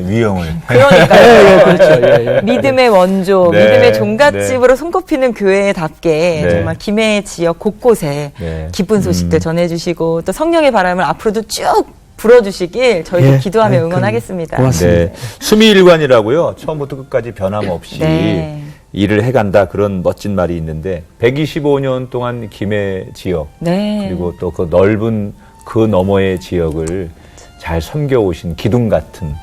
위형을. 그러니까요. 그렇죠. 믿음의 원조, 네. 믿음의 종갓집으로 손꼽히는 교회답게 네. 정말 김해 지역 곳곳에 네. 기쁜 소식들 전해주시고 또 성령의 바람을 앞으로도 쭉 불어주시길 저희도 기도하며 응원하겠습니다. 고맙습니다. 네. 수미일관이라고요. 처음부터 끝까지 변함없이 네. 일을 해간다 그런 멋진 말이 있는데 125년 동안 김해 지역 네. 그리고 또 그 넓은 그 너머의 지역을 잘 섬겨오신 기둥 같은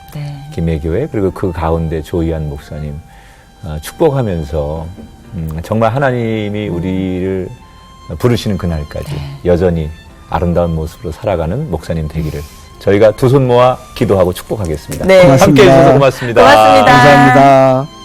김해교회 그리고 그 가운데 조희안 목사님 축복하면서 정말 하나님이 우리를 부르시는 그날까지 여전히 아름다운 모습으로 살아가는 목사님 되기를 저희가 두 손 모아 기도하고 축복하겠습니다. 네. 함께해 주셔서 고맙습니다. 고맙습니다. 감사합니다.